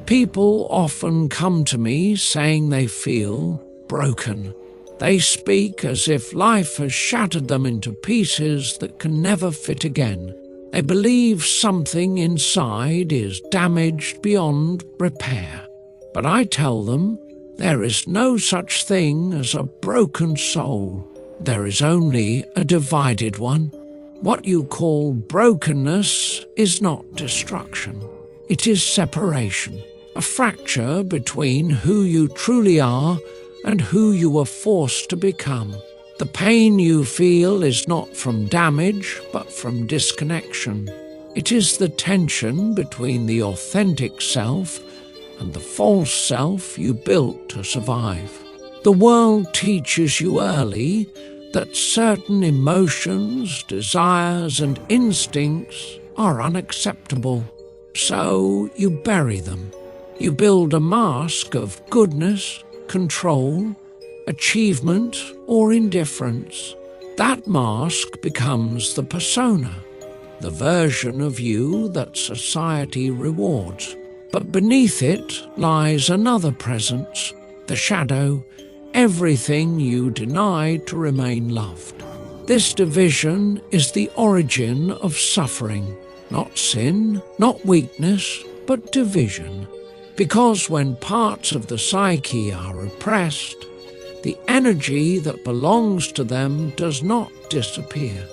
People often come to me saying they feel broken. They speak as if life has shattered them into pieces that can never fit again. They believe something inside is damaged beyond repair. But I tell them there is no such thing as a broken soul. There is only a divided one. What you call brokenness is not destruction. It is separation, a fracture between who you truly are and who you were forced to become. The pain you feel is not from damage, but from disconnection. It is the tension between the authentic self and the false self you built to survive. The world teaches you early that certain emotions, desires, and instincts are unacceptable. So you bury them. You build a mask of goodness, control, achievement, or indifference. That mask becomes the persona, the version of you that society rewards. But beneath it lies another presence, the shadow, everything you denied to remain loved. This division is the origin of suffering, not sin, not weakness, but division. Because when parts of the psyche are repressed, the energy that belongs to them does not disappear.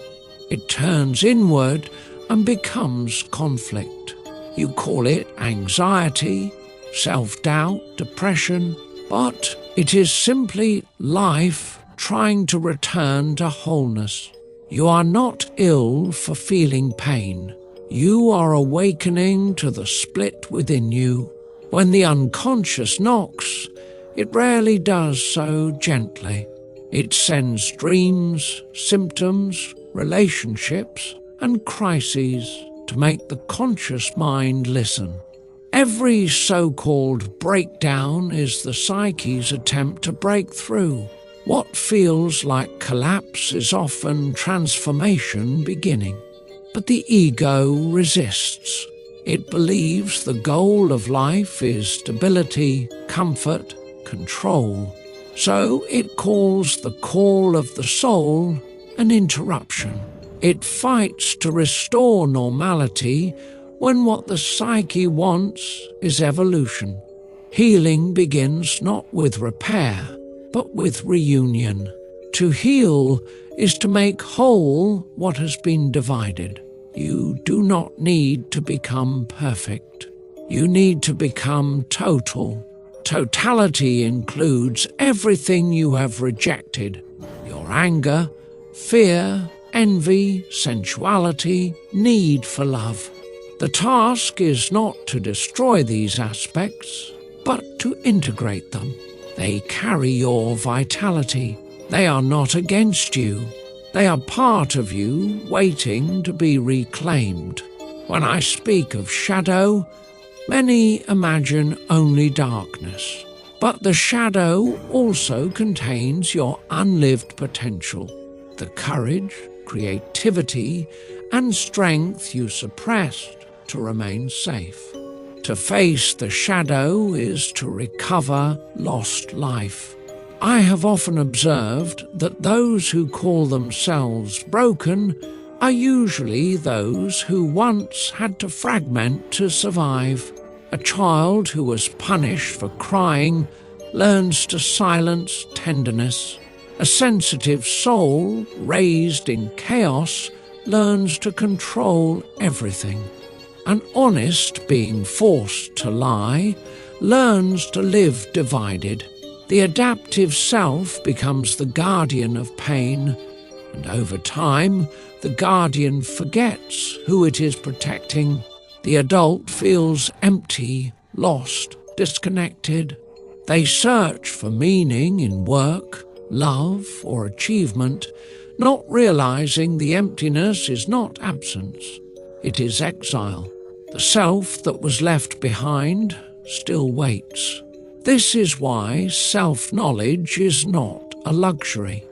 It turns inward and becomes conflict. You call it anxiety, self-doubt, depression, but it is simply life trying to return to wholeness. You are not ill for feeling pain. You are awakening to the split within you. When the unconscious knocks, it rarely does so gently. It sends dreams, symptoms, relationships, and crises to make the conscious mind listen. Every so-called breakdown is the psyche's attempt to break through. What feels like collapse is often transformation beginning. But the ego resists. It believes the goal of life is stability, comfort, control. So it calls the call of the soul an interruption. It fights to restore normality when what the psyche wants is evolution. Healing begins not with repair, but with reunion. To heal is to make whole what has been divided. You do not need to become perfect. You need to become total. Totality includes everything you have rejected: your anger, fear, envy, sensuality, need for love. The task is not to destroy these aspects, but to integrate them. They carry your vitality. They are not against you. They are part of you waiting to be reclaimed. When I speak of shadow, many imagine only darkness. But the shadow also contains your unlived potential, the courage, creativity, and strength you suppressed to remain safe. To face the shadow is to recover lost life. I have often observed that those who call themselves broken are usually those who once had to fragment to survive. A child who was punished for crying learns to silence tenderness. A sensitive soul raised in chaos learns to control everything. An honest being forced to lie learns to live divided. The adaptive self becomes the guardian of pain, and over time, the guardian forgets who it is protecting. The adult feels empty, lost, disconnected. They search for meaning in work, love, or achievement, not realizing the emptiness is not absence, it is exile. The self that was left behind still waits. This is why self-knowledge is not a luxury.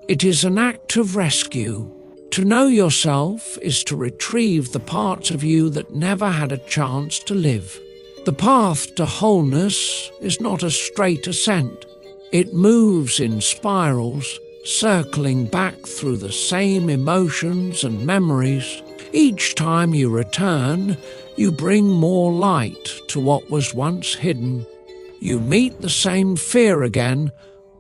It is an act of rescue. To know yourself is to retrieve the parts of you that never had a chance to live. The path to wholeness is not a straight ascent. It moves in spirals, circling back through the same emotions and memories. Each time you return, you bring more light to what was once hidden. You meet the same fear again,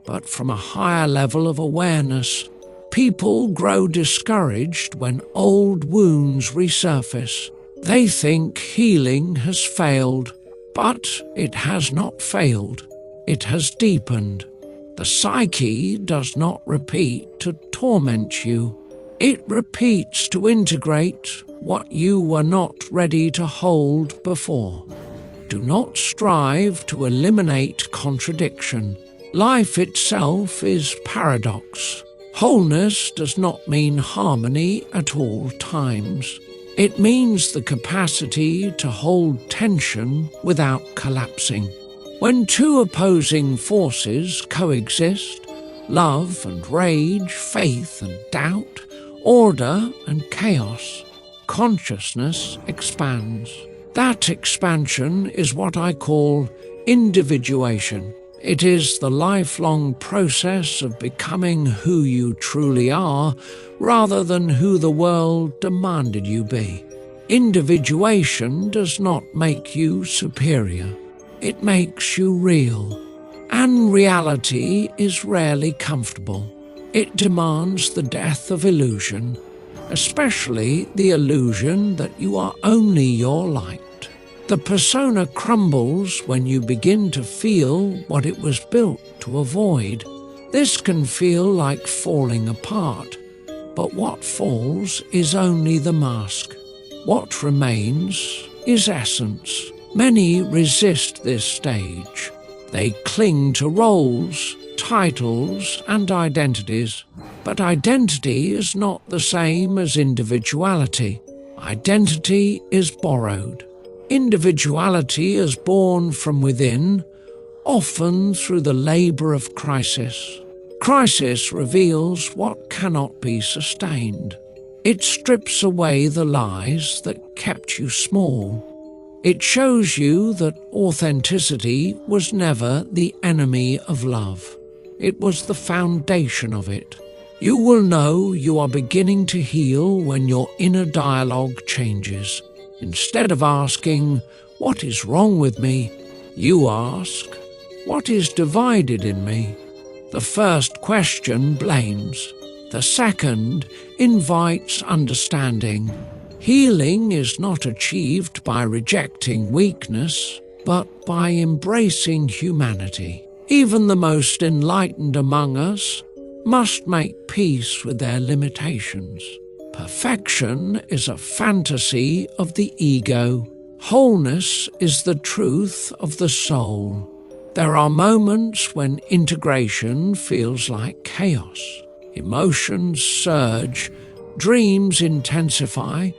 but from a higher level of awareness. People grow discouraged when old wounds resurface. They think healing has failed, but it has not failed. It has deepened. The psyche does not repeat to torment you. It repeats to integrate what you were not ready to hold before. Do not strive to eliminate contradiction. Life itself is paradox. Wholeness does not mean harmony at all times. It means the capacity to hold tension without collapsing. When two opposing forces coexist, love and rage, faith and doubt, order and chaos, consciousness expands. That expansion is what I call individuation. It is the lifelong process of becoming who you truly are, rather than who the world demanded you be. Individuation does not make you superior. It makes you real. And reality is rarely comfortable. It demands the death of illusion, especially the illusion that you are only your light. The persona crumbles when you begin to feel what it was built to avoid. This can feel like falling apart, but what falls is only the mask. What remains is essence. Many resist this stage. They cling to roles, titles, and identities. But identity is not the same as individuality. Identity is borrowed. Individuality is born from within, often through the labor of crisis. Crisis reveals what cannot be sustained. It strips away the lies that kept you small. It shows you that authenticity was never the enemy of love. It was the foundation of it. You will know you are beginning to heal when your inner dialogue changes. Instead of asking, "What is wrong with me?" you ask, "What is divided in me?" The first question blames. The second invites understanding. Healing is not achieved by rejecting weakness, but by embracing humanity. Even the most enlightened among us must make peace with their limitations. Perfection is a fantasy of the ego. Wholeness is the truth of the soul. There are moments when integration feels like chaos. Emotions surge, dreams intensify,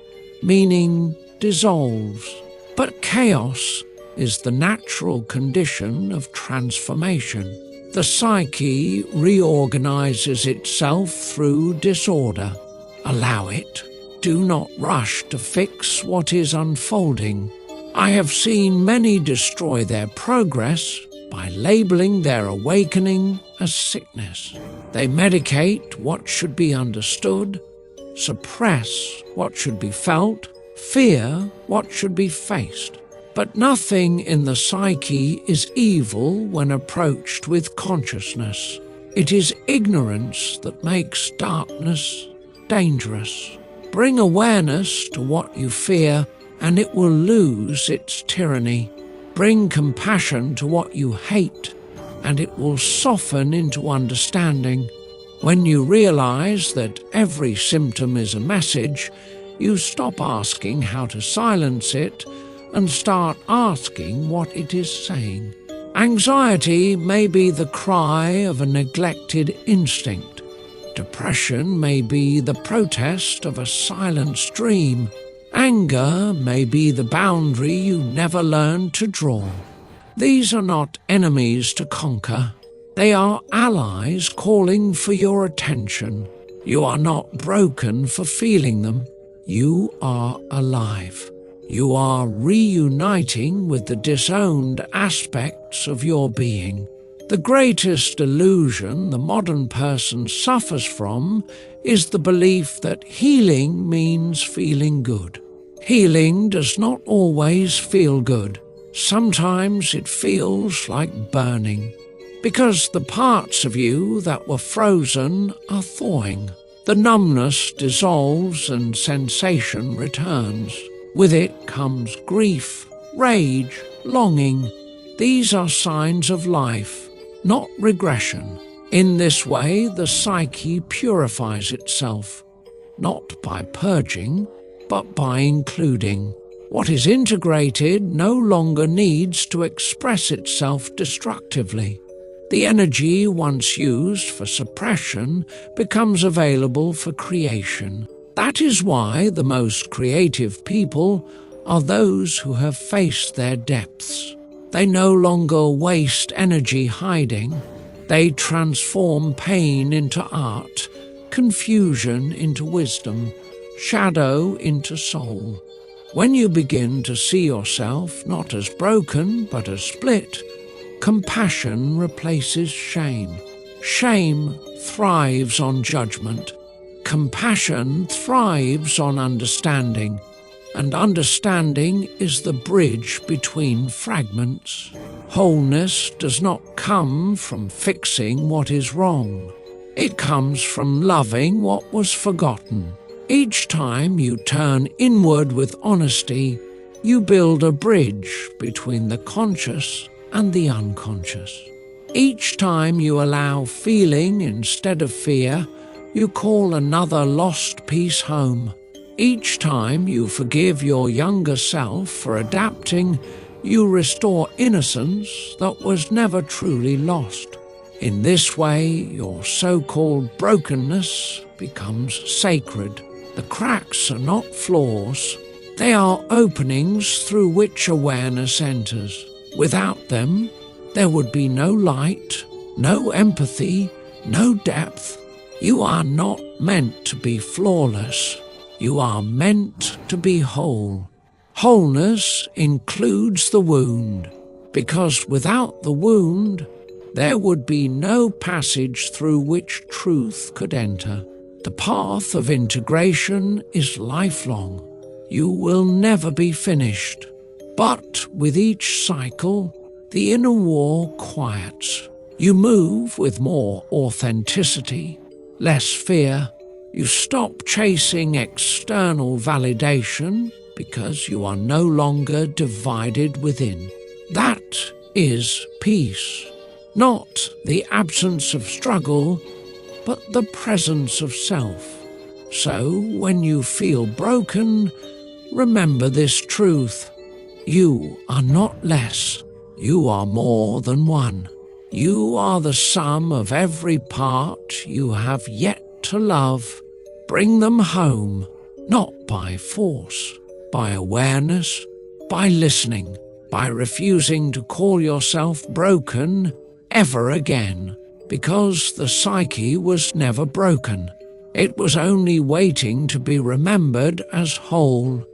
meaning dissolves. But chaos is the natural condition of transformation. The psyche reorganizes itself through disorder. Allow it. Do not rush to fix what is unfolding. I have seen many destroy their progress by labeling their awakening as sickness. They medicate what should be understood, suppress what should be felt, fear what should be faced. But nothing in the psyche is evil when approached with consciousness. It is ignorance that makes darkness dangerous. Bring awareness to what you fear, and it will lose its tyranny. Bring compassion to what you hate, and it will soften into understanding. When you realize that every symptom is a message, you stop asking how to silence it and start asking what it is saying. Anxiety may be the cry of a neglected instinct. Depression may be the protest of a silenced dream. Anger may be the boundary you never learned to draw. These are not enemies to conquer. They are allies calling for your attention. You are not broken for feeling them. You are alive. You are reuniting with the disowned aspects of your being. The greatest illusion the modern person suffers from is the belief that healing means feeling good. Healing does not always feel good. Sometimes it feels like burning, because the parts of you that were frozen are thawing. The numbness dissolves and sensation returns. With it comes grief, rage, longing. These are signs of life, not regression. In this way, the psyche purifies itself, not by purging, but by including. What is integrated no longer needs to express itself destructively. The energy once used for suppression becomes available for creation. That is why the most creative people are those who have faced their depths. They no longer waste energy hiding. They transform pain into art, confusion into wisdom, shadow into soul. When you begin to see yourself not as broken but as split, compassion replaces shame. Shame thrives on judgment. Compassion thrives on understanding, and understanding is the bridge between fragments. Wholeness does not come from fixing what is wrong. It comes from loving what was forgotten. Each time you turn inward with honesty, you build a bridge between the conscious and the unconscious. Each time you allow feeling instead of fear, you call another lost piece home. Each time you forgive your younger self for adapting, you restore innocence that was never truly lost. In this way, your so-called brokenness becomes sacred. The cracks are not flaws. They are openings through which awareness enters. Without them, there would be no light, no empathy, no depth. You are not meant to be flawless. You are meant to be whole. Wholeness includes the wound, because without the wound, there would be no passage through which truth could enter. The path of integration is lifelong. You will never be finished. But with each cycle, the inner war quiets. You move with more authenticity, less fear. You stop chasing external validation because you are no longer divided within. That is peace, not the absence of struggle, but the presence of self. So when you feel broken, remember this truth. You are not less. You are more than one. You are the sum of every part you have yet to love. Bring them home, not by force, by awareness, by listening, by refusing to call yourself broken ever again, because the psyche was never broken. It was only waiting to be remembered as whole.